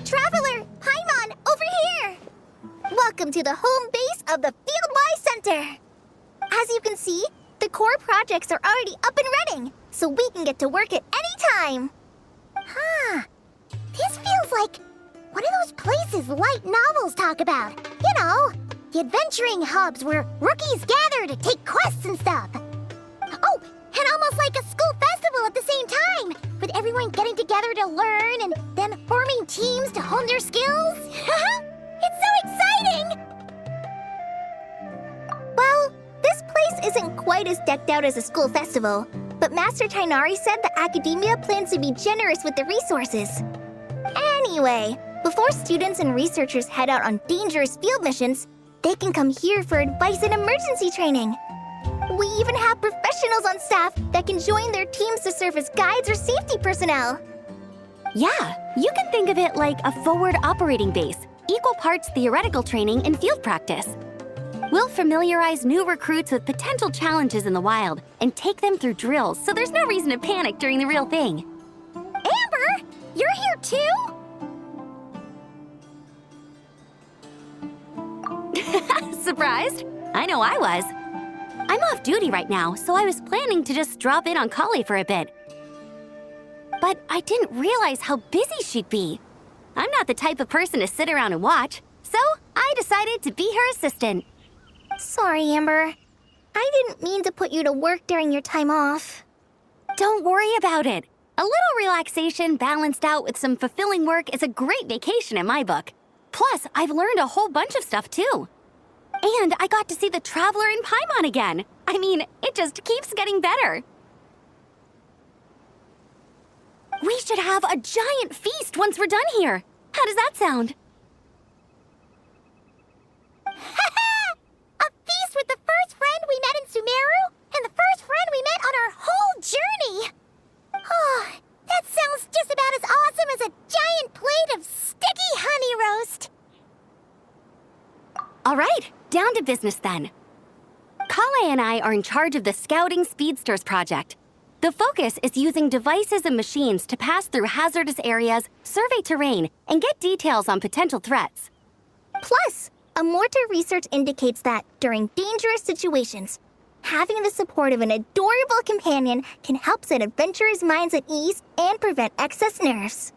Traveler, Paimon, over here! Welcome to the home base of the Fieldwise Center. As you can see, the core projects are already up and running, so we can get to work at any time. Huh. This feels like one of those places light novels talk about. You know, the adventuring hubs where rookies gather to take quests and stuff. Oh, and almost like a school festival at the same time, with everyone getting together to learn and then forming teams to hone their skills. It's so exciting! Well, this place isn't quite as decked out as a school festival, but Master Tainari said the academia plans to be generous with the resources. Anyway, before students and researchers head out on dangerous field missions, they can come here for advice and emergency training. We even have professionals on staff that can join their teams to serve as guides or safety personnel. Yeah, you can think of it like a forward operating base, equal parts theoretical training and field practice. We'll familiarize new recruits with potential challenges in the wild and take them through drills so there's no reason to panic during the real thing. Amber, you're here too? Surprised? I know I was. I'm off duty right now, so I was planning to just drop in on Kale for a bit. But I didn't realize how busy she'd be. I'm not the type of person to sit around and watch, so I decided to be her assistant. Sorry, Amber. I didn't mean to put you to work during your time off. Don't worry about it. A little relaxation balanced out with some fulfilling work is a great vacation in my book. Plus, I've learned a whole bunch of stuff too. And I got to see the Traveler in Paimon again. I mean, it just keeps getting better. We should have a giant feast once we're done here. How does that sound? A feast with the first friend we met in Sumeru and the first friend we met on our whole journey. Oh, that sounds just about as awesome as a giant plate of sticky honey roast. All right, down to business then. Kale and I are in charge of the Scouting Speedsters project. The focus is using devices and machines to pass through hazardous areas, survey terrain, and get details on potential threats. Plus, Amorta research indicates that during dangerous situations, having the support of an adorable companion can help set adventurers' minds at ease and prevent excess nerves.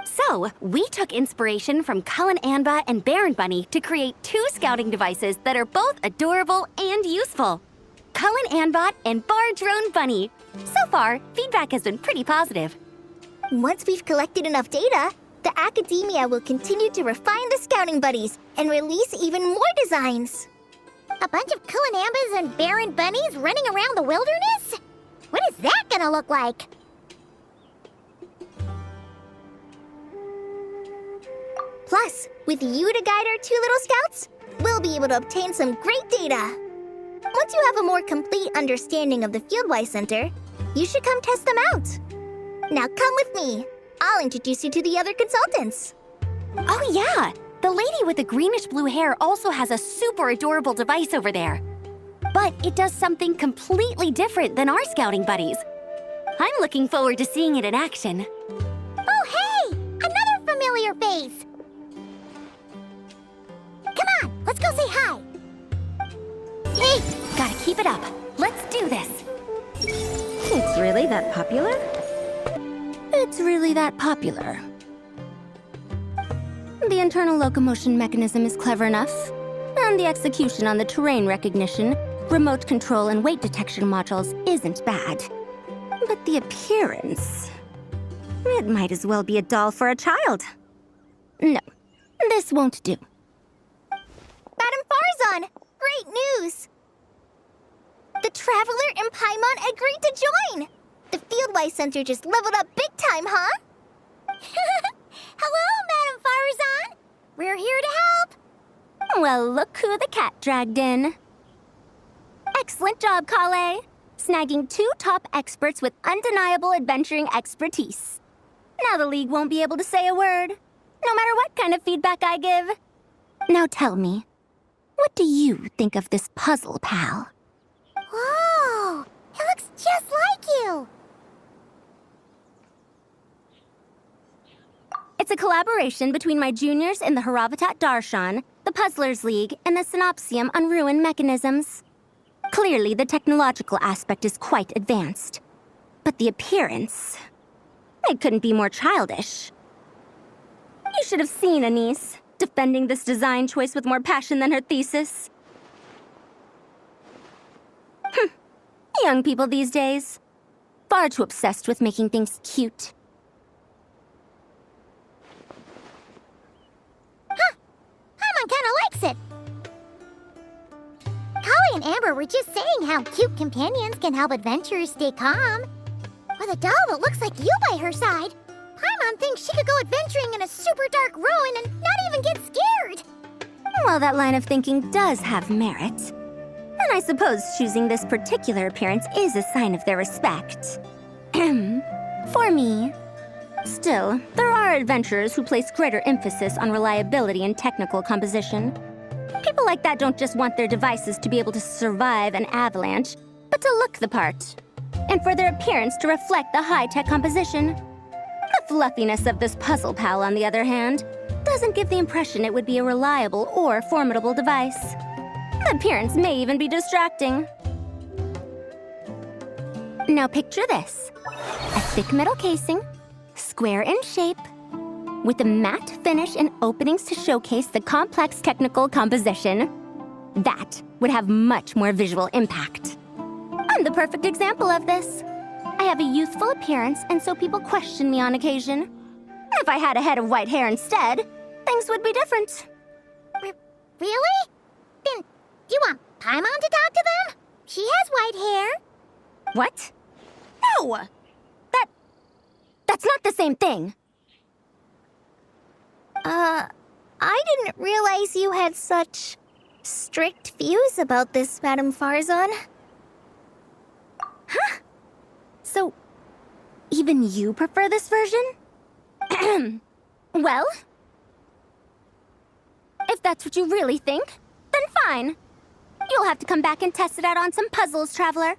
So, we took inspiration from Cullen Anba and Baron Bunny to create 2 scouting devices that are both adorable and useful. Cullen Anbot and Bar Drone Bunny. So far, feedback has been pretty positive. Once we've collected enough data, the academia will continue to refine the scouting buddies and release even more designs. A bunch of Kulanambas and Baron Bunnies running around the wilderness? What is that gonna look like? Plus, with you to guide our 2 little scouts, we'll be able to obtain some great data. Once you have a more complete understanding of the Fieldwise Center, you should come test them out. Now come with me. I'll introduce you to the other consultants. Oh yeah, the lady with the greenish-blue hair also has a super adorable device over there. But it does something completely different than our scouting buddies. I'm looking forward to seeing it in action. Oh hey! Another familiar face! Come on, let's go say hi! Hey, gotta keep it up. Let's do this. It's really that popular? It's really that popular. The internal locomotion mechanism is clever enough, and the execution on the terrain recognition, remote control, and weight detection modules isn't bad. But the appearance... it might as well be a doll for a child. No, this won't do. Madam Farzan, great news! The Traveler and Paimon agreed to join! The Fieldwise Center just leveled up big time, huh? Hello, Madam Farzan! We're here to help! Well, look who the cat dragged in. Excellent job, Kale. Snagging 2 top experts with undeniable adventuring expertise. Now the League won't be able to say a word, no matter what kind of feedback I give. Now tell me, what do you think of this puzzle, pal? Whoa! It looks just like you! It's a collaboration between my juniors in the Haravatat Darshan, the Puzzlers League, and the Synopsium on Ruin Mechanisms. Clearly, the technological aspect is quite advanced. But the appearance... it couldn't be more childish. You should have seen Anise, defending this design choice with more passion than her thesis. Young people these days. Far too obsessed with making things cute. Paimon kinda likes it. Holly and Amber were just saying how cute companions can help adventurers stay calm. With a doll that looks like you by her side, Paimon thinks she could go adventuring in a super dark ruin and not even get scared. Well, that line of thinking does have merit. And I suppose choosing this particular appearance is a sign of their respect. For me. Still, there are adventurers who place greater emphasis on reliability and technical composition. People like that don't just want their devices to be able to survive an avalanche, but to look the part. And for their appearance to reflect the high-tech composition. The fluffiness of this puzzle pal, on the other hand, doesn't give the impression it would be a reliable or formidable device. The appearance may even be distracting. Now picture this. A thick metal casing, square in shape, with a matte finish and openings to showcase the complex technical composition. That would have much more visual impact. I'm the perfect example of this. I have a youthful appearance, and so people question me on occasion. If I had a head of white hair instead, things would be different. Really? Then, do you want Paimon to talk to them? She has white hair. What? No! That's not the same thing. I didn't realize you had such strict views about this, Madame Farzan. Huh? So, even you prefer this version? Well, if that's what you really think, then fine. You'll have to come back and test it out on some puzzles, Traveler.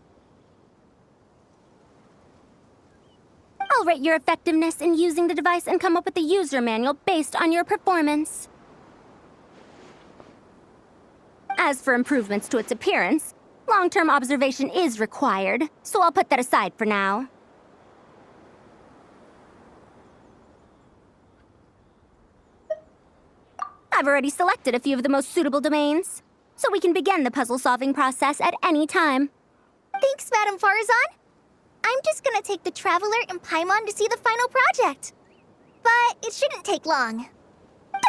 I'll rate your effectiveness in using the device and come up with a user manual based on your performance. As for improvements to its appearance, long-term observation is required, so I'll put that aside for now. I've already selected a few of the most suitable domains, so we can begin the puzzle-solving process at any time. Thanks, Madame Farzan. I'm just gonna take the Traveler and Paimon to see the final project. But it shouldn't take long.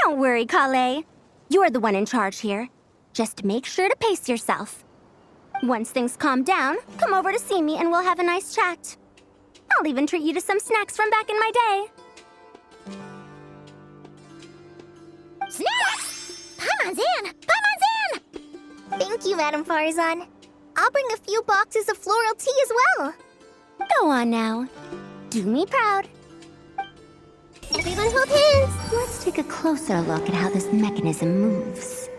Don't worry, Kale. You're the one in charge here. Just make sure to pace yourself. Once things calm down, come over to see me and we'll have a nice chat. I'll even treat you to some snacks from back in my day. Snacks! Paimon's in! Paimon's in! Thank you, Madame Farzan. I'll bring a few boxes of floral tea as well. Go on now. Do me proud. Everyone hold hands! Let's take a closer look at how this mechanism moves.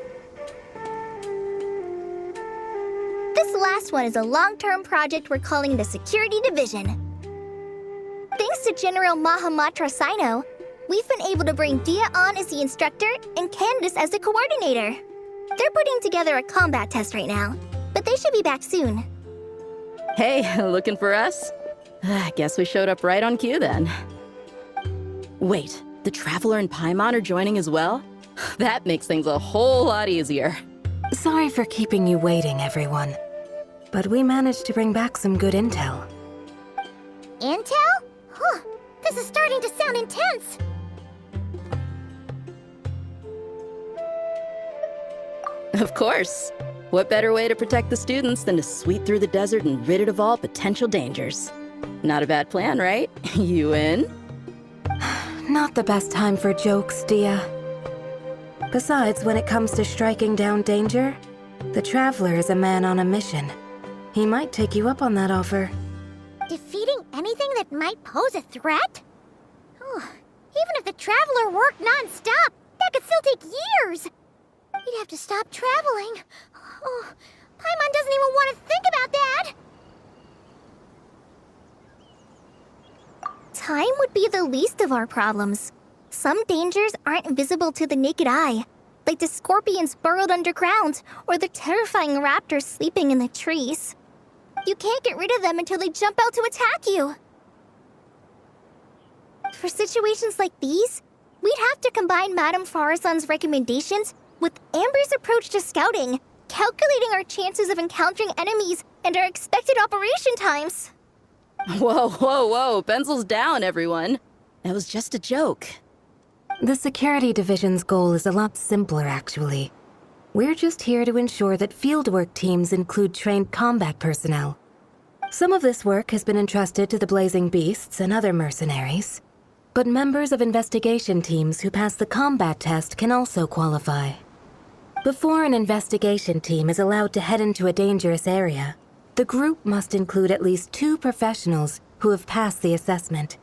This last one is a long-term project we're calling the Security Division. Thanks to General Mahamatra Sino, we've been able to bring Dia on as the instructor and Candace as the coordinator. They're putting together a combat test right now, but they should be back soon. Hey, looking for us? I guess we showed up right on cue then. Wait, the Traveler and Paimon are joining as well? That makes things a whole lot easier. Sorry for keeping you waiting, everyone. But we managed to bring back some good intel. Intel? Huh, this is starting to sound intense. Of course. What better way to protect the students than to sweep through the desert and rid it of all potential dangers? Not a bad plan, right? You in? Not the best time for jokes, Dia. Besides, when it comes to striking down danger, the Traveler is a man on a mission. He might take you up on that offer. Defeating anything that might pose a threat? Oh, even if the Traveler worked non-stop, that could still take years. We'd have to stop traveling. Oh, Paimon doesn't even want to think about that. Time would be the least of our problems. Some dangers aren't visible to the naked eye, like the scorpions burrowed underground or the terrifying raptors sleeping in the trees. You can't get rid of them until they jump out to attack you. For situations like these, we'd have to combine Madame Farazan's recommendations with Amber's approach to scouting, calculating our chances of encountering enemies and our expected operation times. Whoa, whoa, whoa, pencils down, everyone. That was just a joke. The security division's goal is a lot simpler, actually. We're just here to ensure that fieldwork teams include trained combat personnel. Some of this work has been entrusted to the Blazing Beasts and other mercenaries, but members of investigation teams who pass the combat test can also qualify. Before an investigation team is allowed to head into a dangerous area, the group must include at least 2 professionals who have passed the assessment.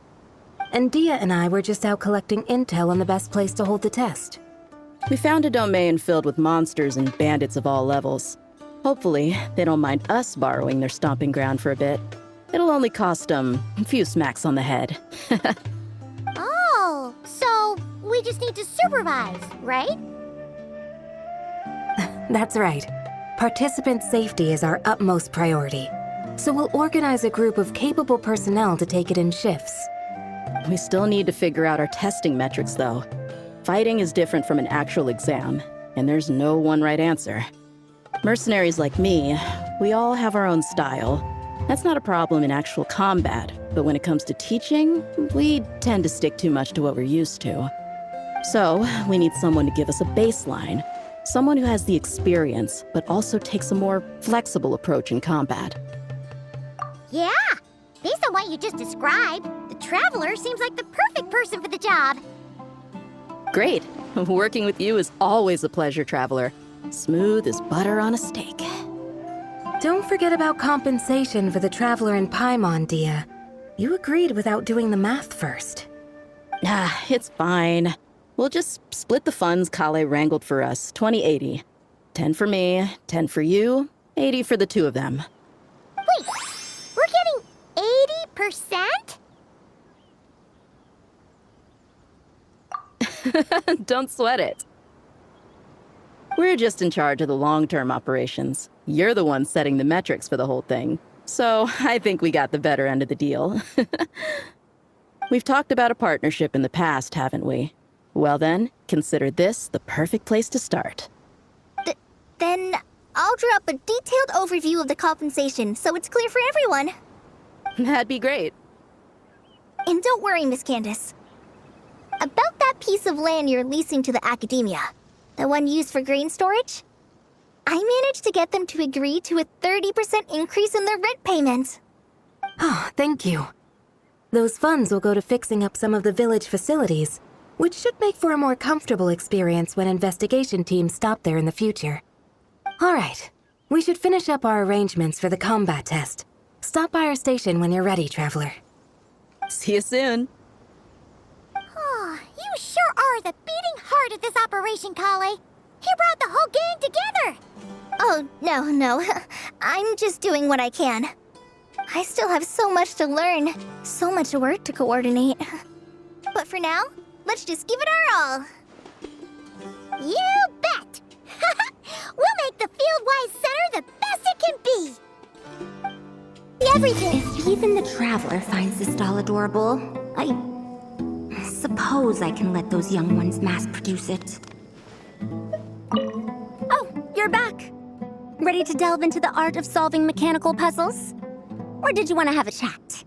And Dia and I were just out collecting intel on the best place to hold the test. We found a domain filled with monsters and bandits of all levels. Hopefully, they don't mind us borrowing their stomping ground for a bit. It'll only cost them a few smacks on the head. Oh, so we just need to supervise, right? That's right. Participant safety is our utmost priority. So we'll organize a group of capable personnel to take it in shifts. We still need to figure out our testing metrics, though. Fighting is different from an actual exam, and there's no one right answer. Mercenaries like me, we all have our own style. That's not a problem in actual combat, but when it comes to teaching, we tend to stick too much to what we're used to. So, we need someone to give us a baseline. Someone who has the experience, but also takes a more flexible approach in combat. Yeah, based on what you just described, the Traveler seems like the perfect person for the job. Great. Working with you is always a pleasure, Traveler. Smooth as butter on a steak. Don't forget about compensation for the Traveler in Paimon, Dia. You agreed without doing the math first. Ah, it's fine. We'll just split the funds Kale wrangled for us, 20-80. 10 for me, 10 for you, 80 for the 2 of them. Wait, we're getting 80%? Don't sweat it. We're just in charge of the long-term operations. You're the one setting the metrics for the whole thing. So I think we got the better end of the deal. We've talked about a partnership in the past, haven't we? Well then, consider this the perfect place to start. Then I'll draw up a detailed overview of the compensation so it's clear for everyone. That'd be great. And don't worry, Miss Candace. About that piece of land you're leasing to the academia, the one used for grain storage, I managed to get them to agree to a 30% increase in their rent payment. Oh, thank you. Those funds will go to fixing up some of the village facilities, which should make for a more comfortable experience when investigation teams stop there in the future. All right, we should finish up our arrangements for the combat test. Stop by our station when you're ready, Traveler. See you soon. Oh, you sure are the beating heart of this operation, Kale. You brought the whole gang together. Oh, no. I'm just doing what I can. I still have so much to learn, so much work to coordinate. But for now, let's just give it our all. You bet! We'll make the Fieldwise Center the best it can be! Everything! If even the Traveler finds this doll adorable, I suppose I can let those young ones mass produce it. Oh, you're back! Ready to delve into the art of solving mechanical puzzles? Or did you want to have a chat?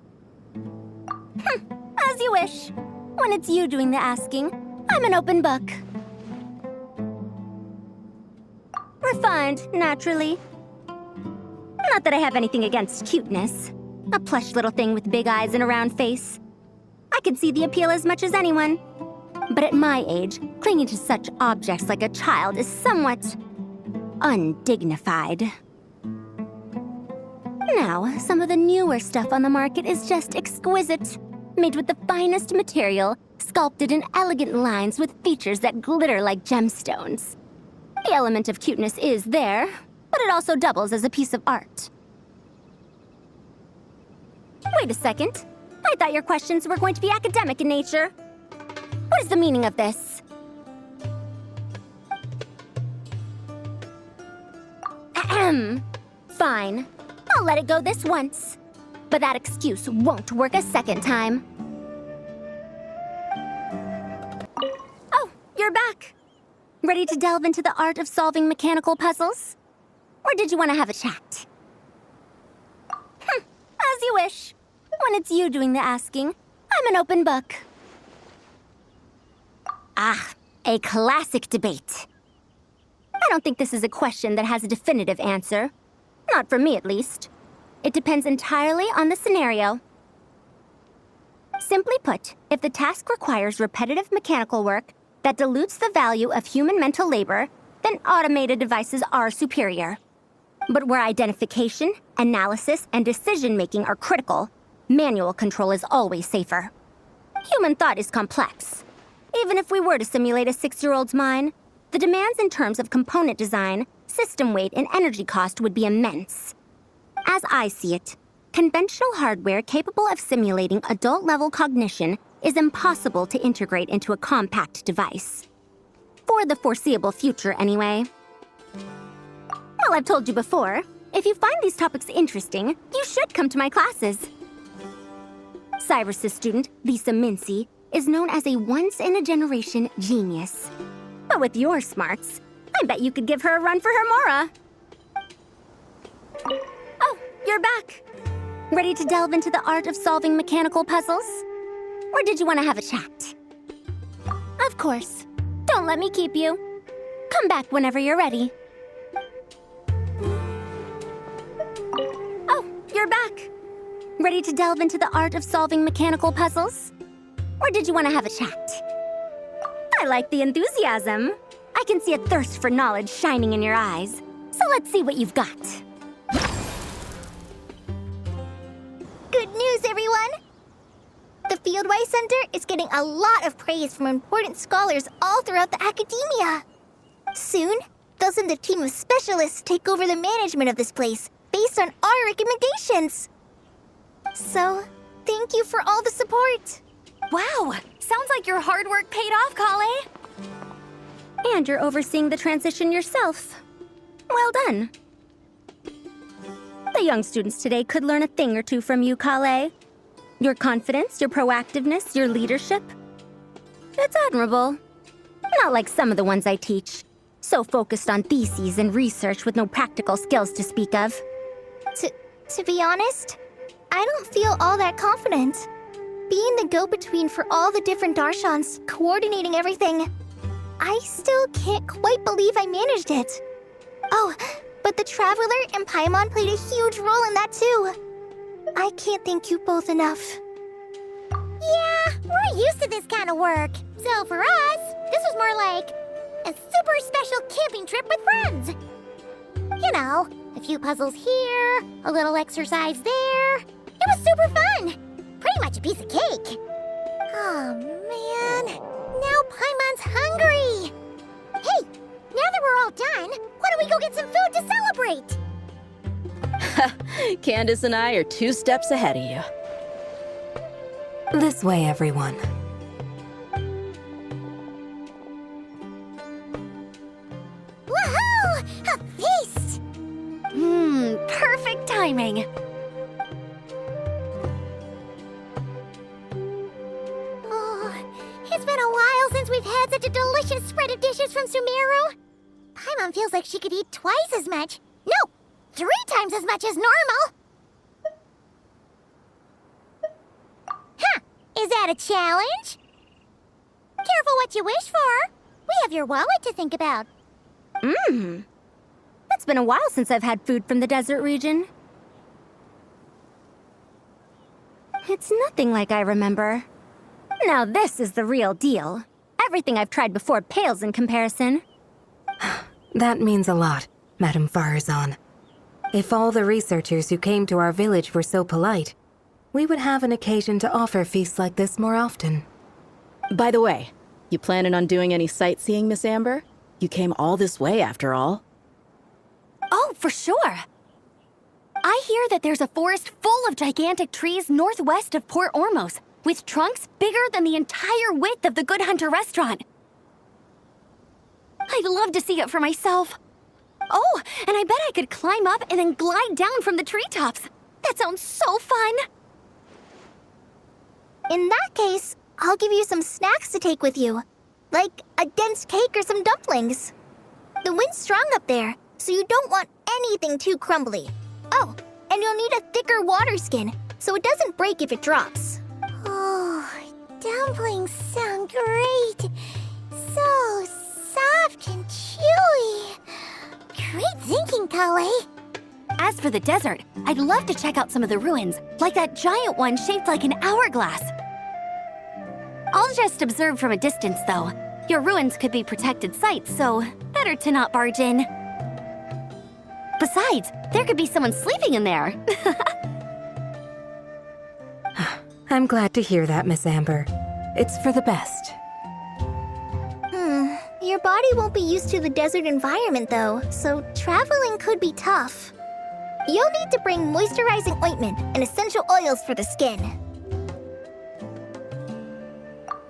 As you wish. When it's you doing the asking, I'm an open book. Refined, naturally. Not that I have anything against cuteness. A plush little thing with big eyes and a round face. I can see the appeal as much as anyone. But at my age, clinging to such objects like a child is somewhat undignified. Now, some of the newer stuff on the market is just exquisite. Made with the finest material, sculpted in elegant lines with features that glitter like gemstones. The element of cuteness is there, but it also doubles as a piece of art. Wait a second. I thought your questions were going to be academic in nature. What What is the meaning of this? Ahem. Fine. I'll let it go this once. But that excuse won't work a second time. Oh, you're back. Ready to delve into the art of solving mechanical puzzles? Or did you want to have a chat? As you wish. When it's you doing the asking, I'm an open book. Ah, a classic debate. I don't think this is a question that has a definitive answer. Not for me, at least. It depends entirely on the scenario. Simply put, if the task requires repetitive mechanical work that dilutes the value of human mental labor, then automated devices are superior. But where identification, analysis, and decision-making are critical, manual control is always safer. Human thought is complex. Even if we were to simulate a 6-year-old's mind, the demands in terms of component design, system weight, and energy cost would be immense. As I see it, conventional hardware capable of simulating adult-level cognition is impossible to integrate into a compact device. For the foreseeable future, anyway. Well, I've told you before, if you find these topics interesting, you should come to my classes. Cyrus's student, Lisa Mincy, is known as a once-in-a-generation genius. But with your smarts, I bet you could give her a run for her Mora. Oh, you're back. Ready to delve into the art of solving mechanical puzzles? Or did you want to have a chat? Of course. Don't let me keep you. Come back whenever you're ready. Oh, you're back. Ready to delve into the art of solving mechanical puzzles? Or did you want to have a chat? I like the enthusiasm. I can see a thirst for knowledge shining in your eyes. So let's see what you've got. Good news, everyone! The Fieldwise Center is getting a lot of praise from important scholars all throughout the academia. Soon, they'll send a team of specialists take over the management of this place based on our recommendations. So, thank you for all the support. Wow! Sounds like your hard work paid off, Kale. And you're overseeing the transition yourself. Well done. The young students today could learn a thing or two from you, Kale. Your confidence, your proactiveness, your leadership. It's admirable. Not like some of the ones I teach. So focused on theses and research with no practical skills to speak of. To be honest, I don't feel all that confident. Being the go-between for all the different Darshans, coordinating everything. I still can't quite believe I managed it. Oh, but the Traveler and Paimon played a huge role in that too. I can't thank you both enough. Yeah, we're used to this kind of work. So for us, this was more like a super special camping trip with friends. You know, a few puzzles here, a little exercise there. It was super fun. Pretty much a piece of cake. Oh, man. Now Paimon's hungry. Hey, now that we're all done, why don't we go get some food to celebrate? Candace and I are 2 steps ahead of you. This way, everyone. Woohoo! A feast! Perfect timing. Oh, it's been a while since we've had such a delicious spread of dishes from Sumeru. Paimon feels like she could eat twice as much. No, 3 times as much as normal. Huh, is that a challenge? Careful what you wish for. We have your wallet to think about. It's been a while since I've had food from the desert region. It's nothing like I remember. Now this is the real deal. Everything I've tried before pales in comparison. That means a lot, Madame Farazan. If all the researchers who came to our village were so polite, we would have an occasion to offer feasts like this more often. By the way, you planning on doing any sightseeing, Miss Amber? You came all this way after all. Oh, for sure. I hear that there's a forest full of gigantic trees northwest of Port Ormos, with trunks bigger than the entire width of the Good Hunter restaurant. I'd love to see it for myself. Oh, and I bet I could climb up and then glide down from the treetops. That sounds so fun! In that case, I'll give you some snacks to take with you. Like a dense cake or some dumplings. The wind's strong up there, so you don't want anything too crumbly. Oh, and you'll need a thicker water skin, so it doesn't break if it drops. Oh, dumplings sound great. So soft and chewy. Great thinking, Kale. As for the desert, I'd love to check out some of the ruins, like that giant one shaped like an hourglass. I'll just observe from a distance, though. Your ruins could be protected sites, so better to not barge in. Besides, there could be someone sleeping in there. I'm glad to hear that, Miss Amber. It's for the best. Your body won't be used to the desert environment, though, so traveling could be tough. You'll need to bring moisturizing ointment and essential oils for the skin.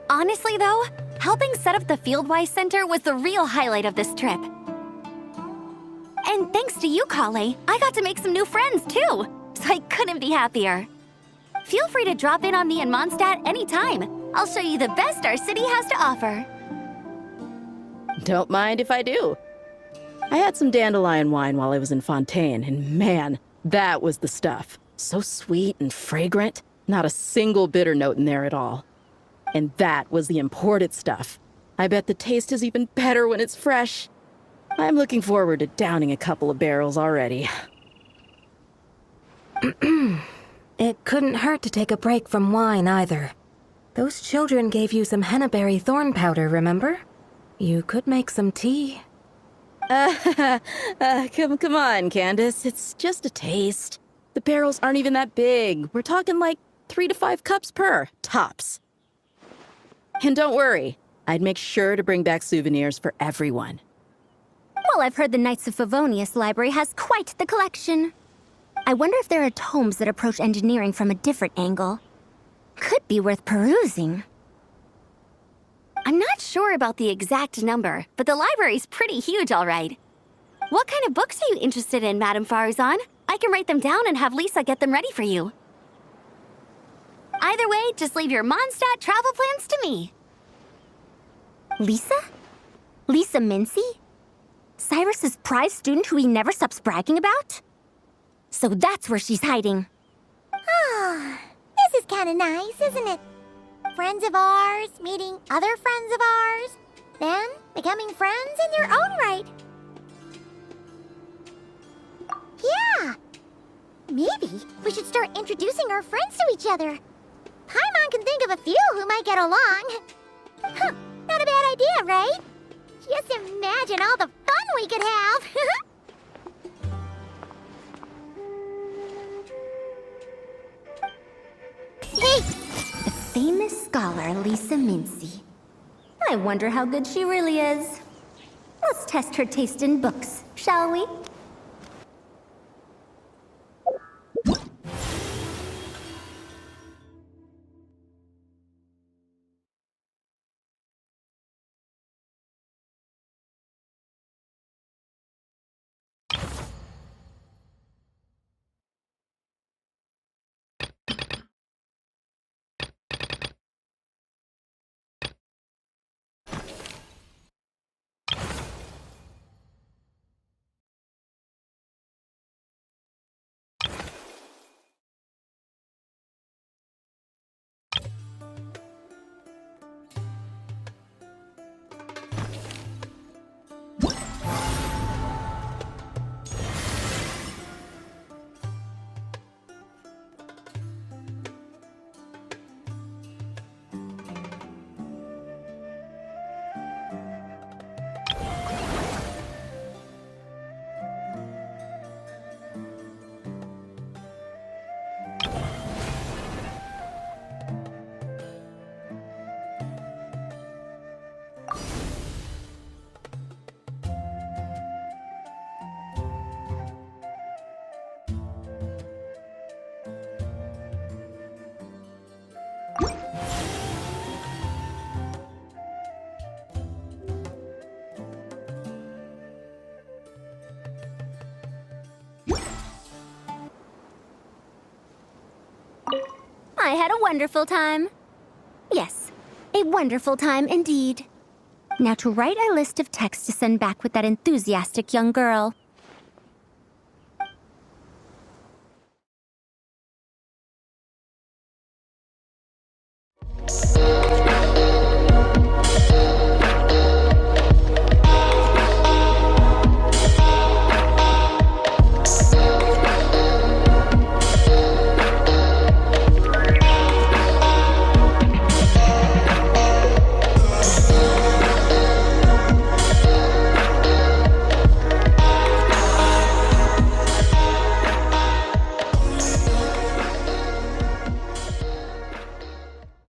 Honestly, though, helping set up the Fieldwise Center was the real highlight of this trip. And thanks to you, Kale, I got to make some new friends, too. So I couldn't be happier. Feel free to drop in on me in Mondstadt anytime. I'll show you the best our city has to offer. Don't mind if I do. I had some dandelion wine while I was in Fontaine, and man, that was the stuff. So sweet and fragrant, not a single bitter note in there at all. And that was the imported stuff. I bet the taste is even better when it's fresh. I'm looking forward to downing a couple of barrels already. It couldn't hurt to take a break from wine either. Those children gave you some hennaberry thorn powder, remember? You could make some tea. Come on, Candace. It's just a taste. The barrels aren't even that big. We're talking like 3 to 5 cups per, tops. And don't worry, I'd make sure to bring back souvenirs for everyone. Well, I've heard the Knights of Favonius Library has quite the collection. I wonder if there are tomes that approach engineering from a different angle. Could be worth perusing. I'm not sure about the exact number, but the library's pretty huge, all right. What kind of books are you interested in, Madame Farazan? I can write them down and have Lisa get them ready for you. Either way, just leave your Mondstadt travel plans to me. Lisa? Lisa Mincy? Cyrus's prize student who he never stops bragging about? So that's where she's hiding. Ah, this is kind of nice, isn't it? Friends of ours meeting other friends of ours, then becoming friends in their own right. Yeah, maybe we should start introducing our friends to each other. Paimon can think of a few who might get along. Huh, not a bad idea, right? Just imagine all the fun we could have. Hey! Famous scholar Lisa Mincy. I wonder how good she really is. Let's test her taste in books, shall we? I had a wonderful time. Yes, a wonderful time indeed. Now to write a list of texts to send back with that enthusiastic young girl.